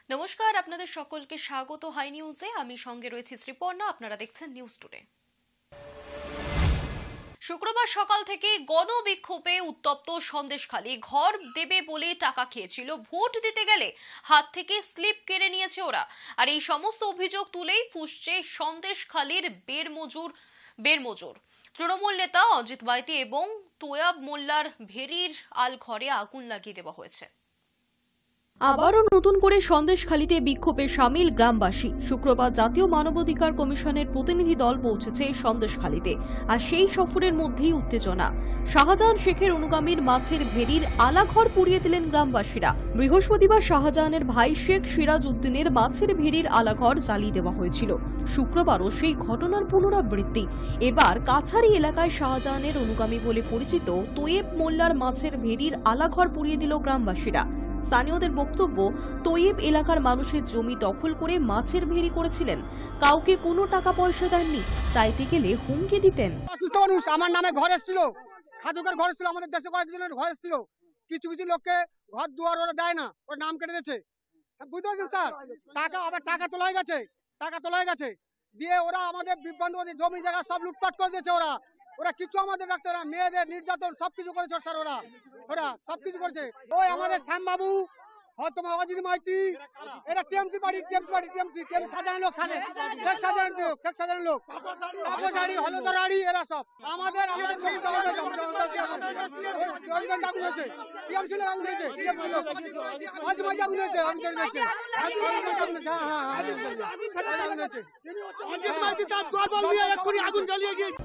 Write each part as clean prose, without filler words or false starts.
নমস্কার, আপনাদের সকলকে স্বাগত হাই নিউজে। আমি সঙ্গে রয়েছি শ্রীপর্ণা। আপনারা দেখছেন নিউজ টুডে। শুক্রবার সকাল থেকে গণবিক্ষোভে উত্তপ্ত সন্দেশখালী। ঘর দেবে বলে টাকা খেয়েছিল, ভোট দিতে গেলে হাত থেকে স্লিপ কেড়ে নিয়েছে ওরা। আর এই সমস্ত অভিযোগ তুলেই ফুঁসছে সন্দেশখালীর বেরমজুর। তৃণমূল নেতা অজিত মাইতি এবং তোয়াব মোল্লার ভেরির আল ঘরে আগুন লাগিয়ে দেওয়া হয়েছে। আবারও নতুন করে সন্দেশখালীতে বিক্ষোভে সামিল গ্রামবাসী। শুক্রবার জাতীয় মানবাধিকার কমিশনের প্রতিনিধি দল পৌঁছেছে সন্দেশখালীতে, আর সেই সফরের মধ্যেই উত্তেজনা। শাহজাহান শেখের অনুগামীর মাছের ভেরির আলাঘর পুড়িয়ে দিলেন গ্রামবাসীরা। বৃহস্পতিবার শাহজাহানের ভাই শেখ সিরাজ উদ্দিনের মাছের ভেরির আলাঘর জ্বালিয়ে দেওয়া হয়েছিল। শুক্রবারও সেই ঘটনার পুনরাবৃত্তি। এবার কাছারি এলাকায় শাহজাহানের অনুগামী বলে পরিচিত তোয়েব মোল্লার মাছের ভেরির আলাঘর পুড়িয়ে দিল গ্রামবাসীরা। স্থানীয়দের বক্তব্য, তোয়েব এলাকার মানুষের জমি দখল করে মাছের ভেরি করেছিলেন, কাউকে কোনো টাকা পয়সা দেননি, চাইতে গেলে হুমকি দিতেন। আমার নামে ঘর এসেছিল, খাদুকের ঘর এসেছিল, আমাদের দেশে কয়েকজনের ঘর এসেছিল। কিছু কিছু লোককে ঘর দুয়ার ওরা দেয় না, ওর নাম কেটে দিয়েছে। বুঝতে পারছেন স্যার? টাকা তোলা গেছে দিয়ে ওরা আমাদের বিভ্রান্ত জমি জায়গা সব লুটপাট করে দিয়েছে। ওরা কিছু আমাদের রাখতে না, মেয়েদের নির্যাতন সবকিছু করেছে স্যার। ওরা সবকিছু করেছে। ওই আমাদের শ্যামবাবু, তোমার অজিত মাইতি, এরা টিএমসি পার্টি সাধারণ লোক, শেখ সাধারণ লোক, তাপসাড়ি, হলদরাড়ি, এরা সব আমাদের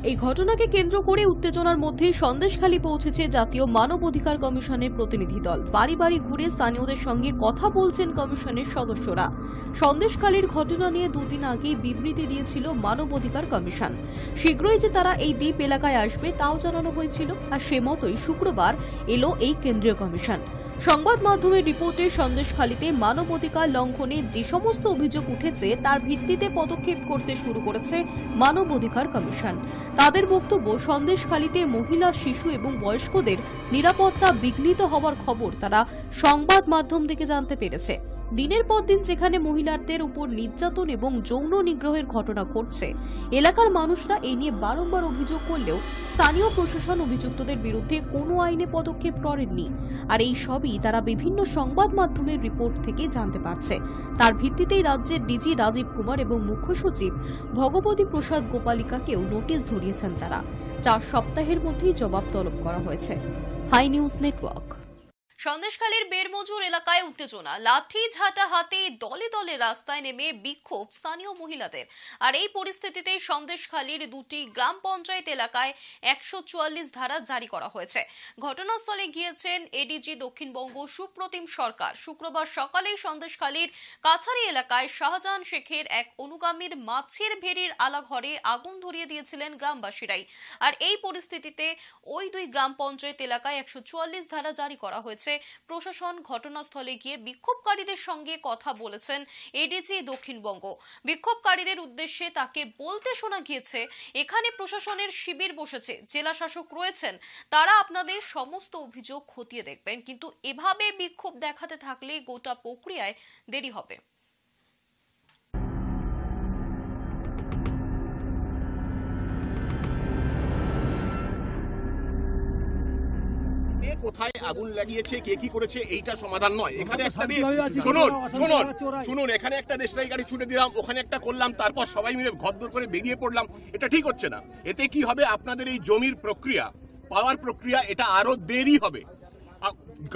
এই ঘটনাকে কেন্দ্র করে উত্তেজনার মধ্যে সন্দেশখালী পৌঁছেছে জাতীয় মানবাধিকার কমিশনের প্রতিনিধি দল। বাড়ি বাড়ি ঘুরে স্থানীয়দের সঙ্গে কথা বলছেন কমিশনের সদস্যরা। সন্দেশখালীর ঘটনা নিয়ে দুদিন আগে বিবৃতি দিয়েছিল মানবাধিকার কমিশন। শীঘ্রই যে তারা এই দ্বীপ এলাকায় আসবে তাও জানানো হয়েছিল, আর সে মতোই শুক্রবার এলো এই কেন্দ্রীয় কমিশন। সংবাদ মাধ্যমের রিপোর্টে সন্দেশখালীতে মানবাধিকার লঙ্ঘনে যে সমস্ত অভিযোগ উঠেছে তার ভিত্তিতে পদক্ষেপ করতে শুরু করেছে মানবাধিকার কমিশন। তাদের বক্তব্য, সন্দেশখালীতে মহিলা, শিশু এবং বয়স্কদের নিরাপত্তা বিঘ্নিত হওয়ার খবর তারা সংবাদ মাধ্যম থেকে জানতে পেরেছে। দিনের পর দিন যেখানে মহিলাদের উপর নির্যাতন এবং যৌন নিগ্রহের ঘটনা ঘটছে, এলাকার মানুষরা এই নিয়ে বারংবার অভিযোগ করলেও স্থানীয় প্রশাসন অভিযুক্তদের বিরুদ্ধে কোনো আইনে পদক্ষেপ করেননি। আর এই সবই তারা বিভিন্ন সংবাদ মাধ্যমের রিপোর্ট থেকে জানতে পারছে। তার ভিত্তিতেই রাজ্যের ডিজি রাজীব কুমার এবং মুখ্য সচিব ভগবতী প্রসাদ গোপালিকাকেও নোটিশ ধরিয়েছেন তারা। 4 সপ্তাহের মধ্যেই জবাব তলব করা হয়েছে। High News Network. সন্দেশখালীর বেরমজুর এলাকায় উত্তেজনা। লাঠি ঝাঁটা হাতে দলে দলে রাস্তায় নেমে বিক্ষোভ স্থানীয় মহিলাদের। আর এই পরিস্থিতিতে সন্দেশখালীর 2টি গ্রাম পঞ্চায়েত এলাকায় 144 ধারা জারি করা হয়েছে। ঘটনাস্থলে গিয়েছেন এডিজি দক্ষিণবঙ্গ সুপ্রতিম সরকার। শুক্রবার সকালেই সন্দেশখালীর কাছারি এলাকায় শাহজাহান শেখের এক অনুগামীর মাছের ভেরির আলাঘরে আগুন ধরিয়ে দিয়েছিলেন গ্রামবাসীরাই। আর এই পরিস্থিতিতে ওই 2 গ্রাম পঞ্চায়েত এলাকায় 144 ধারা জারি করা হয়েছে। প্রশাসন ঘটনাস্থলে গিয়ে বিক্ষোভকারীদের সঙ্গে কথা বলেছেন এডিজি দক্ষিণবঙ্গ। বিক্ষোভকারীদের উদ্দেশ্যে তাকে বলতে শোনা গিয়েছে, এখানে প্রশাসনের শিবির বসেছে, জেলা শাসক রয়েছেন, তারা আপনাদের সমস্ত অভিযোগ খতিয়ে দেখবেন, কিন্তু এভাবে বিক্ষোভ দেখাতে থাকলে গোটা প্রক্রিয়ায় দেরি হবে। কোথায় আগুন লাগিয়েছে, কে কি করেছে, এইটা সমাধান নয়। এখানে একটা শুনুন, এখানে একটা দেশলাই গাড়ি ছুটে দিলাম, ওখানে একটা করলাম, তারপর সবাই মিলে ঘরদোর করে বেরিয়ে পড়লাম, এটা ঠিক হচ্ছে না। এতে কি হবে, আপনাদের এই জমির প্রক্রিয়া, পাওয়ার প্রক্রিয়া, এটা আরো দেরি হবে।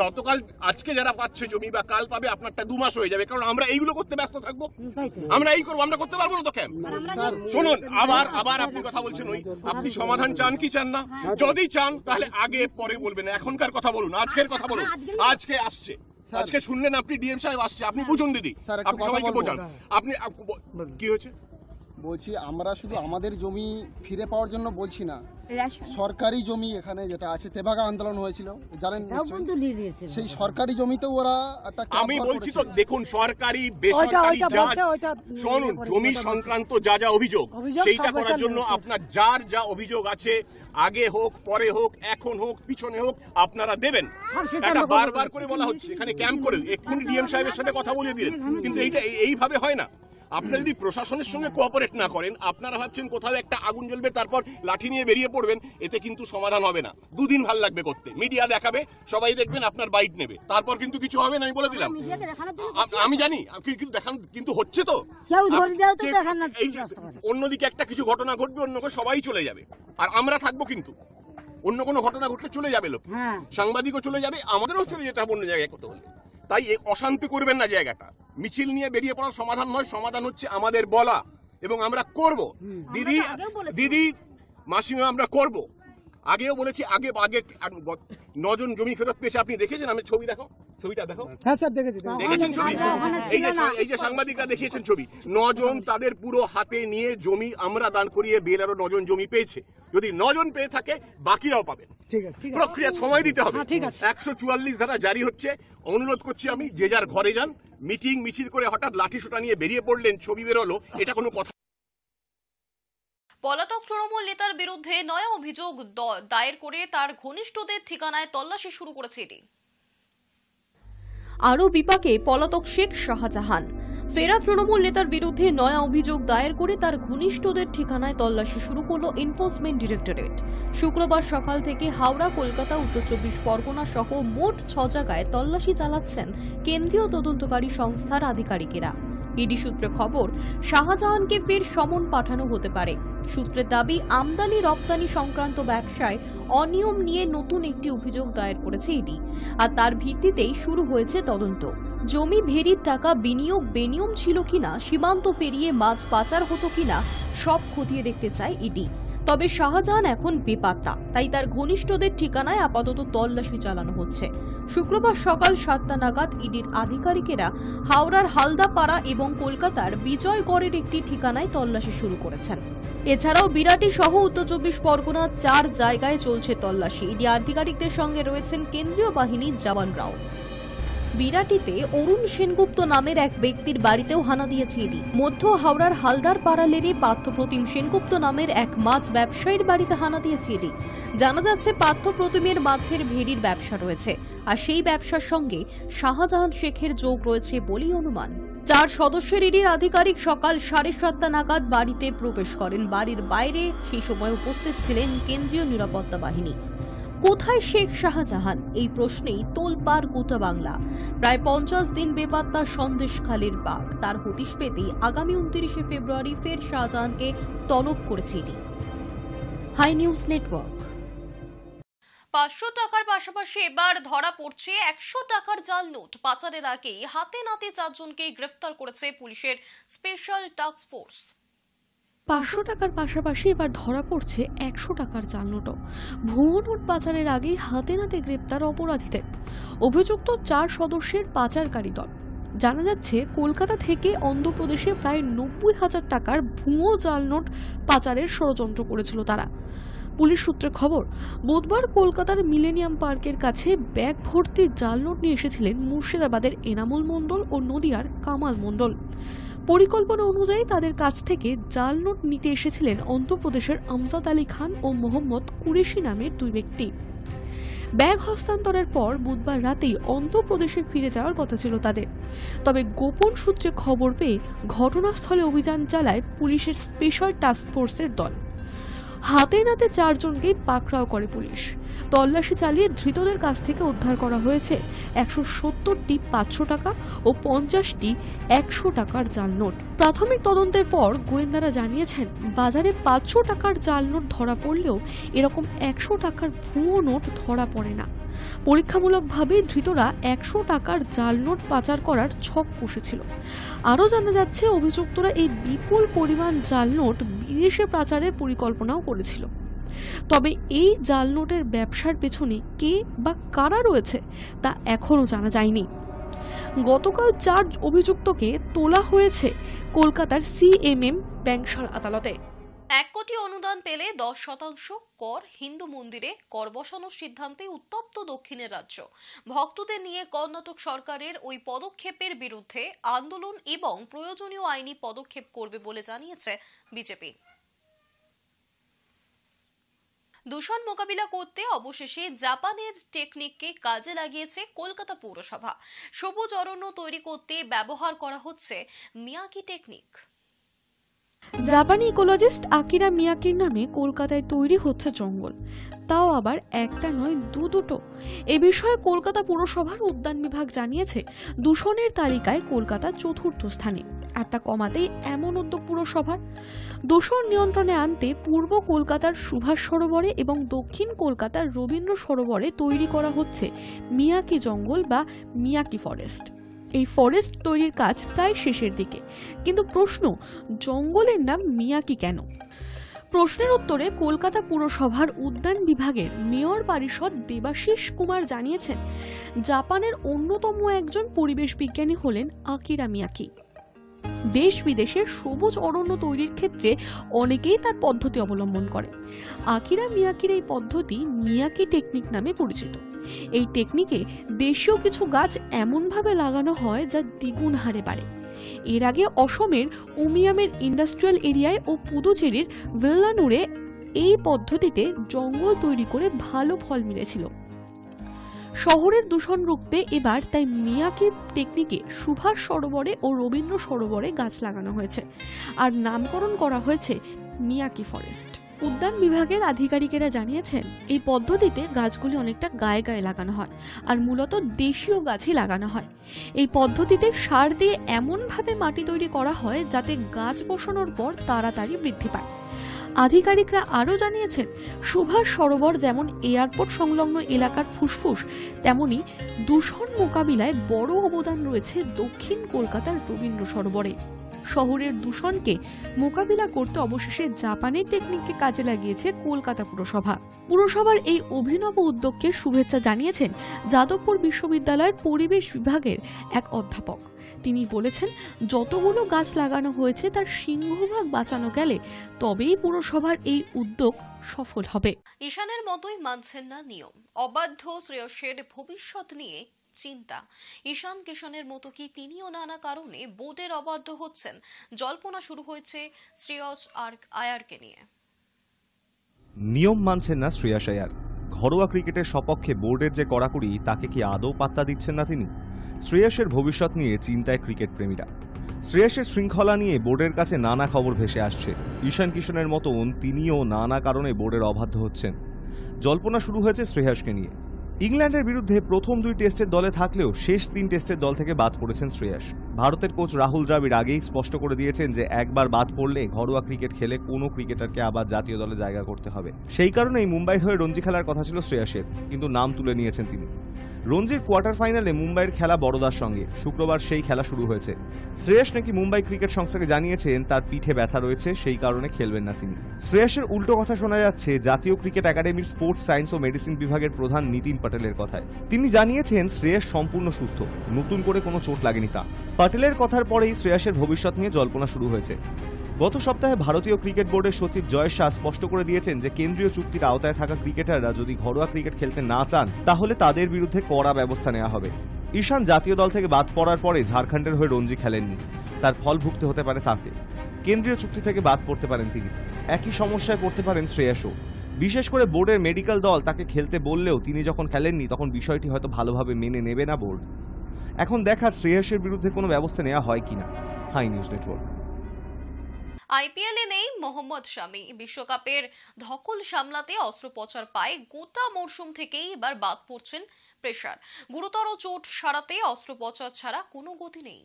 গতকাল আজকে যারা পাচ্ছে জমি বা কাল পাবে, আপনারটা 2 মাস হয়ে যাবে, কারণ আমরা এইগুলো করতে ব্যস্ত থাকবো। আমরা এই করবো, আমরা করতে পারবো না তো কেন? শুনুন, আবার আপনি কথা বলছেন, ওই আপনি সমাধান চান কি চান না? যদি চান তাহলে আগে পরে বলবেন, এখনকার কথা বলুন, আজকের কথা বলুন। আজকে আসছে, আজকে শুনলেন আপনি ডিএম সাহেব আসছে, আপনি বুঝুন দিদি, আপনি সবাইকে বোঝান। আপনি কি হয়েছে? বলছি আমরা শুধু আমাদের জমি ফিরে পাওয়ার জন্য বলছি না, সরকারি জমি এখানে যেটা আছে তেভাগা আন্দোলন হয়েছিল জানেন, সেই সরকারি জমিতেও ওরা একটা আমি বলছি তো দেখুন, সরকারি বেসরকারি শুনুন, জমি সংক্রান্ত যা যা অভিযোগ সেইটা করার জন্য আপনার যার যা অভিযোগ আছে আগে হোক পরে হোক এখন হোক পিছনে হোক আপনারা দেবেন। এটা বারবার করে বলা হচ্ছে, এখানে ক্যাম্প করে এক্ষুনি ডিএম সাহেবের সাথে কথা বলে দিলেন, কিন্তু এইটা এইভাবে হয় না। আপনারা যদি প্রশাসনের সঙ্গে কোঅপারেট না করেন, আপনারা ভাবছেন কোথাও একটা আগুন জ্বলবে তারপর লাঠি নিয়ে বেরিয়ে পড়বেন, এতে কিন্তু সমাধান হবে না। দুদিন ভাল লাগবে করতে, মিডিয়া দেখাবে, সবাই দেখবেন, আপনার বাইট নেবে, তারপর কিন্তু কিছু হবে না। আমি বলে দিলাম, আমি জানি কিন্তু দেখান, কিন্তু হচ্ছে তো। অন্যদিকে একটা কিছু ঘটনা ঘটবে, অন্য সবাই চলে যাবে, আর আমরা থাকবো, কিন্তু অন্য কোনো ঘটনা ঘটলে চলে যাবে লোক, সাংবাদিকও চলে যাবে, আমাদেরও চলে যেতে হবে অন্য জায়গায় করতে হলে। তাই অশান্তি করবেন না জায়গাটা। মিছিল নিয়ে বেরিয়ে পড়ার সমাধান নয়, সমাধান হচ্ছে আমাদের বলা, এবং আমরা করব। দিদি মাসিমা আমরা করব, আগেও বলেছি। আগে 9 জন জমি ফেরত পেয়েছে, আপনি দেখেছেন? আমি ছবি দেখো, ছবিটা দেখো। হ্যাঁ স্যার দেখেছি। দেখেছেন ছবি? এই যে সাংবাদিকরা দেখিয়েছেন ছবি, 9 জন তাদের পুরো হাতে নিয়ে জমি আমরা দান করিয়ে বেলারও 9 জন জমি পেয়েছে। যদি 9 জন পেয়ে থাকে, বাকিরাও পাবেন। প্রক্রিয়া সময় দিতে হবে। 144 ধারা জারি হচ্ছে। অনুরোধ করছি আমি, যে যার ঘরে যান। মিটিং মিছিল করে হঠাৎ লাঠি সোটা নিয়ে বেরিয়ে পড়লেন, ছবি বেরোলো, এটা কোনো কথা। পলাতক তৃণমূল নেতার বিরুদ্ধে নয়া অভিযোগ দায়ের করে তার ঘনিষ্ঠদের ঠিকানায় তল্লাশি শুরু করেছে ইডি। আরও বিপাকে পলাতক শেখ শাহজাহান। ফেরা তৃণমূল নেতার বিরুদ্ধে নয়া অভিযোগ দায়ের করে তার ঘনিষ্ঠদের ঠিকানায় তল্লাশি শুরু করল এনফোর্সমেন্ট ডিরেক্টরেট। শুক্রবার সকাল থেকে হাওড়া, কলকাতা, উত্তর 24 পরগনা সহ মোট 6 জায়গায় তল্লাশি চালাচ্ছেন কেন্দ্রীয় তদন্তকারী সংস্থার আধিকারিকেরা। ইডি সূত্রে খবর, শাহজাহানকে ফের সমন পাঠানো হতে পারে। সূত্রের দাবি, আমদানি রপ্তানি সংক্রান্ত ব্যবসায় অনিয়ম নিয়ে নতুন একটি অভিযোগ দায়ের করেছে ইডি, আর তার ভিত্তিতেই শুরু হয়েছে তদন্ত। জমি ভেরির টাকা বিনিয়োগ বেনিয়ম ছিল কিনা, সীমান্ত পেরিয়ে মাছ পাচার হতো কিনা, সব খতিয়ে দেখতে চায় ইডি। তবে শাহজাহান এখন বেপাত্তা, তাই তার ঘনিষ্ঠদের ঠিকানায় আপাতত তল্লাশি চালানো হচ্ছে। শুক্রবার সকাল 7টা নাগাদ ইডির আধিকারিকেরা হাওড়ার হালদাপাড়া এবং কলকাতার বিজয়গড়ের একটি ঠিকানায় তল্লাশি শুরু করেছেন। এছাড়াও বিরাটি সহ উত্তর 24 পরগনার 4 জায়গায় চলছে তল্লাশি। ইডি আধিকারিকদের সঙ্গে রয়েছেন কেন্দ্রীয় বাহিনীর জওয়ানরাও। বিরাটিতে অরুণ সেনগুপ্ত নামের এক ব্যক্তির বাড়িতেও হানা দিয়েছে ইডি। মধ্য হাওড়ার হালদার পাড়ালেরই পার্থপ্রতিম সেনগুপ্ত নামের এক মাছ ব্যবসায়ীর বাড়িতে হানা দিয়েছে ইডি। জানা যাচ্ছে, পার্থপ্রতিমের মাছের ভেরির ব্যবসা রয়েছে, আর সেই ব্যবসার সঙ্গে শাহজাহান শেখের যোগ রয়েছে বলেই অনুমান। 4 সদস্যের ইডির আধিকারিক সকাল 7:30 নাগাদ বাড়িতে প্রবেশ করেন। বাড়ির বাইরে সেই সময় উপস্থিত ছিলেন কেন্দ্রীয় নিরাপত্তা বাহিনী। কোথায় শেখ শাহজাহান, এই প্রশ্নেই তোলপাড় গোটা বাংলা। প্রায় 50 দিন বেপাত্তা সন্দেশখালীর বাঘ, তার হদিশ পেতেই আগামী 29 ফেব্রুয়ারি ফের শাহজাহানকে তলব করেছে ইডি। High News network. 500 টাকার পাশাপাশি এবার ধরা পড়ছে 100 টাকার জাল নোট। পাচারের আগেই হাতে নাতে 4 জনকে গ্রেফতার করেছে পুলিশের স্পেশাল টাস্ক ফোর্স। 500 টাকার পাশাপাশি এবার ধরা পড়ছে 100 টাকার জাল নোটও। ভুয়ো নোট পাচারের আগেই হাতে নাতে গ্রেপ্তার অপরাধীদের। অভিযুক্ত 4 সদস্যের পাচারকারী দল। জানা যাচ্ছে, কলকাতা থেকে অন্ধ্রপ্রদেশে প্রায় 90,000 টাকার ভুয়ো জাল নোট পাচারের ষড়যন্ত্র করেছিল তারা। পুলিশ সূত্রে খবর, বুধবার কলকাতার মিলেনিয়াম পার্কের কাছে ব্যাগ ভর্তি জাল নোট নিয়ে এসেছিলেন মুর্শিদাবাদের এনামুল মণ্ডল ও নদিয়ার কামাল মণ্ডল। পরিকল্পনা অনুযায়ী তাদের কাছ থেকে জাল নোট নিতে এসেছিলেন অন্ধ্রপ্রদেশের আমজাদ আলী খান ও মোহাম্মদ কুরেশি নামের 2 ব্যক্তি। ব্যাগ হস্তান্তরের পর বুধবার রাতেই অন্ধ্রপ্রদেশে ফিরে যাওয়ার কথা ছিল তাদের। তবে গোপন সূত্রে খবর পেয়ে ঘটনাস্থলে অভিযান চালায় পুলিশের স্পেশাল টাস্ক ফোর্সের দল। হাতে নাতে 4 জনকেই পাকড়াও করে পুলিশ। তল্লাশি চালিয়ে ধৃতদের কাছ থেকে উদ্ধার করা হয়েছে 170টি 500 টাকা ও 50টি 100 টাকার জাল নোট। প্রাথমিক তদন্তের পর গোয়েন্দারা জানিয়েছেন, বাজারে 500 টাকার জাল নোট ধরা পড়লেও এরকম 100 টাকার ভুয়ো নোট ধরা পড়ে না। পরীক্ষামূলকভাবে ধৃতরা 100 টাকার জাল নোট পাচার করার ছক কষেছিল। আরও জানা যাচ্ছে, অভিযুক্তরা এই বিপুল পরিমাণ জাল নোট বিদেশে পাচারের পরিকল্পনাও করেছিল। তবে এই জাল নোটের ব্যবসার পেছনে কে বা কারা রয়েছে তা এখনও জানা যায়নি। গতকাল 4 অভিযুক্তকে তোলা হয়েছে কলকাতার CMM ব্যাংশাল আদালতে। 1 কোটি অনুদান পেলে 10% কর, হিন্দু মন্দিরে কর বসানোর সিদ্ধান্তে উত্তপ্ত দক্ষিণের রাজ্য। ভক্তদের নিয়ে কর্ণাটক সরকারের ওই পদক্ষেপের বিরুদ্ধে আন্দোলন এবং প্রয়োজনীয় আইনি পদক্ষেপ করবে বলে জানিয়েছে বিজেপি। দূষণ মোকাবিলা করতে অবশেষে জাপানের টেকনিককে কাজে লাগিয়েছে কলকাতা পৌরসভা। সবুজ অরণ্য তৈরি করতে ব্যবহার করা হচ্ছে মিয়াকি টেকনিক। জাপানি ইকোলজিস্ট আকিরা মিয়াকির নামে কলকাতায় তৈরি হচ্ছে জঙ্গল, তাও আবার একটা নয় দুটো। এ বিষয়ে কলকাতা পুরসভার উদ্যান বিভাগ জানিয়েছে দূষণের তালিকায় কলকাতা 4র্থ স্থানে, আর তা কমাতেই এমন উদ্যোগ পুরসভার। দূষণ নিয়ন্ত্রণে আনতে পূর্ব কলকাতার সুভাষ সরোবরে এবং দক্ষিণ কলকাতার রবীন্দ্র সরোবরে তৈরি করা হচ্ছে মিয়াকি জঙ্গল বা মিয়াকি ফরেস্ট। এই ফরেস্ট তৈরির কাজ প্রায় শেষের দিকে, কিন্তু প্রশ্ন, জঙ্গলের নাম মিয়াকি কেন? প্রশ্নের উত্তরে কলকাতা পুরসভার উদ্যান বিভাগের মেয়র পরিষদ দেবাশিস কুমার জানিয়েছেন জাপানের অন্যতম একজন পরিবেশ বিজ্ঞানী হলেন আকিরা মিয়াকি। দেশ বিদেশের সবুজ অরণ্য তৈরির ক্ষেত্রে অনেকেই তার পদ্ধতি অবলম্বন করে। আকিরা মিয়াকির এই পদ্ধতি মিয়াকি টেকনিক নামে পরিচিত। এই টেকনিকে দেশীয় কিছু গাছ এমনভাবে লাগানো হয় যা দ্বিগুণ হারে বাড়ে। এর আগে অসমের উমিয়ামের ইন্ডাস্ট্রিয়াল এরিয়ায় ও পুদুচেরির ভেল্লানুরে এই পদ্ধতিতে জঙ্গল তৈরি করে ভালো ফল মিলেছিল। শহরের দূষণ রুখতে এবার তাই মিয়াকি টেকনিকে সুভাষ সরোবরে ও রবীন্দ্র সরোবরে গাছ লাগানো হয়েছে, আর নামকরণ করা হয়েছে মিয়াকি ফরেস্ট। উদ্যান বিভাগের আধিকারিকেরা জানিয়েছেন এই পদ্ধতিতে গাছগুলি অনেকটা গায়ে গায়ে লাগানো হয়, আর মূলত দেশীয় গাছই লাগানো হয়। এই পদ্ধতিতে সার দিয়ে এমনভাবে মাটি তৈরি করা হয় যাতে গাছ বসানোর পর তাড়াতাড়ি বৃদ্ধি পায়। আধিকারিকরা আরও জানিয়েছেন সুভাষ সরোবর যেমন এয়ারপোর্ট সংলগ্ন এলাকার ফুসফুস, তেমনি দূষণ মোকাবিলায় বড় অবদান রয়েছে দক্ষিণ কলকাতার রবীন্দ্র সরোবরে। শহরের দূষণকে মোকাবিলা করতে অবশেষে জাপানের টেকনিককে কাজে লাগিয়েছে কলকাতা পুরসভা। পুরসভার এই অভিনব উদ্যোগকে শুভেচ্ছা জানিয়েছেন যাদবপুর বিশ্ববিদ্যালয়ের পরিবেশ বিভাগের এক অধ্যাপক। তিনি বলেছেন, যতগুলো গাছ লাগানো হয়েছে তার সিংহভাগ বাঁচানো গেলে তবেই পুরসভার এই উদ্যোগ সফল হবে। ঈশানের মতোই মানছেন না নিয়ম, অবাধ্য শ্রেয়সের ভবিষ্যৎ নিয়ে চিন্তা। ঈশান কিশনের মতো কি তিনিও নানা কারণে বোর্ডের অবাধ্য হচ্ছেন? জল্পনা শুরু হয়েছে শ্রেয়স আয়ারকে নিয়ে। নিয়ম মানছেন না শ্রেয়স আয়ার। ঘরোয়া ক্রিকেটের সপক্ষে বোর্ডের যে কড়াকড়ি, তাকে কি আদৌ পাত্তা দিচ্ছেন না তিনি? শ্রেয়সের ভবিষ্যৎ নিয়ে চিন্তায় ক্রিকেট প্রেমীরা। শ্রেয়সের শৃঙ্খলা নিয়ে বোর্ডের কাছে নানা খবর ভেসে আসছে। ঈশান কিশনের মতন তিনিও নানা কারণে বোর্ডের অবাধ্য হচ্ছেন। জল্পনা শুরু হয়েছে শ্রেয়সকে নিয়ে। ইংল্যান্ডের বিরুদ্ধে প্রথম 2 টেস্টের দলে থাকলেও শেষ 3 টেস্টের দল থেকে বাদ পড়েছেন শ্রেয়স। ভারতের কোচ রাহুল দ্রাবিড় আগেই স্পষ্ট করে দিয়েছেন যে একবার বাদ পড়লে ঘরোয়া ক্রিকেট খেলে কোনো ক্রিকেটারকে আবার জাতীয় দলে জায়গা করতে হবে। সেই কারণেই মুম্বাইয়ের হয়ে রঞ্জি খেলার কথা ছিল শ্রেয়সের, কিন্তু নাম তুলে নিয়েছেন তিনি। রঞ্জির কোয়ার্টার ফাইনালে মুম্বাইয়ের খেলা বড়োদার সঙ্গে, শুক্রবার সেই খেলা শুরু হয়েছে। শ্রেয়স নাকি মুম্বাই ক্রিকেট সংস্থাকে জানিয়েছেন তার পিঠে ব্যথা রয়েছে, সেই কারণে খেলবেন না তিনি। শ্রেয়সের উল্টো কথা শোনা যাচ্ছে জাতীয় ক্রিকেট একাডেমির স্পোর্টস সায়েন্স ও মেডিসিন বিভাগের প্রধান নিতিন পটেলের কথায়। তিনি জানিয়েছেন শ্রেয়স সম্পূর্ণ সুস্থ, নতুন করে কোনো চোট লাগেনি তার। পটেলের কথার পরেই শ্রেয়সের ভবিষ্যৎ নিয়ে জল্পনা শুরু হয়েছে। গত সপ্তাহে ভারতীয় ক্রিকেট বোর্ডের সচিব জয় শাহ স্পষ্ট করে দিয়েছেন যে কেন্দ্রীয় চুক্তির আওতায় থাকা ক্রিকেটাররা যদি ঘরোয়া ক্রিকেট খেলতে না চান তাহলে তাদের বিরুদ্ধে কড়া ব্যবস্থা নেওয়া হবে। ঈশান জাতীয় দল থেকে বাদ পড়ার পরে ঝাড়খণ্ডের হয়ে রঞ্জি খেলেননি, তার ফল ভুগতে হতে পারে তাকে। কেন্দ্রীয় চুক্তি থেকে বাদ পড়তে পারেন তিনি। একই সমস্যায় পড়তে পারেন শ্রেয়সও। বিশেষ করে বোর্ডের মেডিকেল দল তাকে খেলতে বললেও তিনি যখন খেলেননি তখন বিষয়টি হয়তো ভালোভাবে মেনে নেবে না বোর্ড। এখন দেখার শ্রেয়সের বিরুদ্ধে কোনো ব্যবস্থা নেওয়া হয় কিনা। High News Network. আইপিএলে নেই মোহাম্মদ শামি। বিশ্বকাপের ধকল সামলাতে অস্ত্রোপচার পায় গোটা মরশুম থেকেই এবার বাদ পড়ছেন পেসার। গুরুতর চোট সারাতে অস্ত্রোপচার ছাড়া কোনো গতি নেই।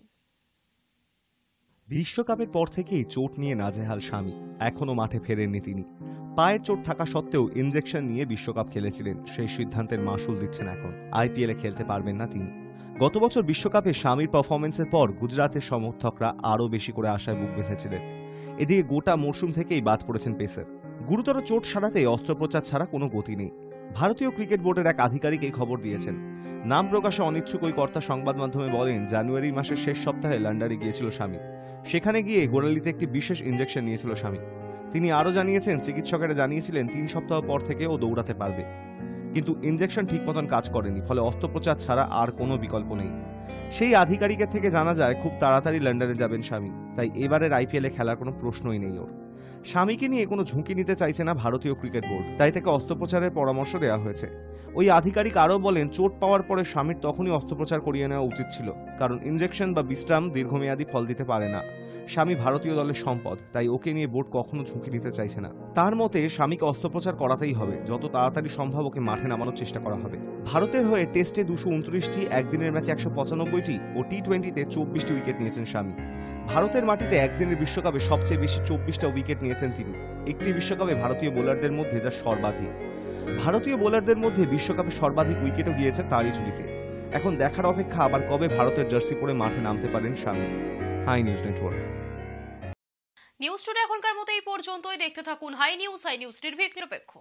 বিশ্বকাপের পর থেকেই চোট নিয়ে নাজেহাল শামি। এখনো মাঠে ফেরেননি তিনি। পায়ের চোট থাকা সত্ত্বেও ইনজেকশন নিয়ে বিশ্বকাপ খেলেছিলেন, সেই সিদ্ধান্তের মাসুল দিচ্ছেন এখন। আইপিএলে খেলতে পারবেন না তিনি। গত বছর বিশ্বকাপে শামির পারফরমেন্সের পর গুজরাতের সমর্থকরা আরও বেশি করে আশায় বুক বেঁধেছিলেন। এদিকে গোটা মরশুম থেকেই বাদ পড়েছেন পেসার। গুরুতর চোট সারাতে অস্ত্রোপচার ছাড়া কোনো গতি নেই। ভারতীয় ক্রিকেট বোর্ডের এক আধিকারিক এই খবর দিয়েছেন। নাম প্রকাশে অনিচ্ছুক ওই কর্তা সংবাদ মাধ্যমে বলেন, জানুয়ারি মাসের শেষ সপ্তাহে লন্ডনে গিয়েছিল স্বামী। সেখানে গিয়ে গোড়ালিতে একটি বিশেষ ইনজেকশন নিয়েছিল স্বামী। তিনি আরও জানিয়েছেন, চিকিৎসকেরা জানিয়েছিলেন 3 সপ্তাহ পর থেকে ও দৌড়াতে পারবে, কিন্তু ইনজেকশন ঠিক মতন কাজ করেনি, ফলে অস্ত্রোপচার ছাড়া আর কোনো বিকল্প নেই। সেই আধিকারিকের থেকে জানা যায় খুব তাড়াতাড়ি লন্ডনে যাবেন স্বামী, তাই এবারের আইপিএলে খেলার কোনো প্রশ্নই নেই ওর। স্বামীকে নিয়ে কোনো ঝুঁকি নিতে চাইছে না ভারতীয় ক্রিকেট বোর্ড, তাই তাকে অস্ত্রোপচারের পরামর্শ দেওয়া হয়েছে। ওই আধিকারিক আরও বলেন, চোট পাওয়ার পরে স্বামীর তখনই অস্ত্রোপচার করিয়ে নেওয়া উচিত ছিল, কারণ ইনজেকশন বা বিশ্রাম দীর্ঘমেয়াদী ফল দিতে পারে না। স্বামী ভারতীয় দলের সম্পদ, তাই ওকে নিয়ে বোর্ড কখনো ঝুঁকি নিতে চাইছে না। তার মতে স্বামীকে অস্ত্রোপচার করাতেই হবে, যত তাড়াতাড়ি সম্ভব ওকে মাঠে নামানোর চেষ্টা করা হবে। ভারতের হয়ে টেস্টে 229টি, একদিনের ম্যাচে 195টি ও টি20তে 24টি উইকেট নিয়েছেন স্বামী। ভারতের মাটিতে একদিনের বিশ্বকাপে সবচেয়ে বেশি 24টা উইকেট নিয়েছেন তিনি, একটি বিশ্বকাপে ভারতীয় বোলারদের মধ্যে যা সর্বাধিক। ভারতীয় বোলারদের মধ্যে বিশ্বকাপে সর্বাধিক উইকেটও গিয়েছে তারই ঝুলিতে। এখন দেখার অপেক্ষা আবার কবে ভারতের জার্সি পরে মাঠে নামতে পারেন স্বামী। High News Network. News Today এখনকার মতো এই পর্যন্তই। দেখতে থাকুন হাই নিউজ নির্ভীক নিরপেক্ষ।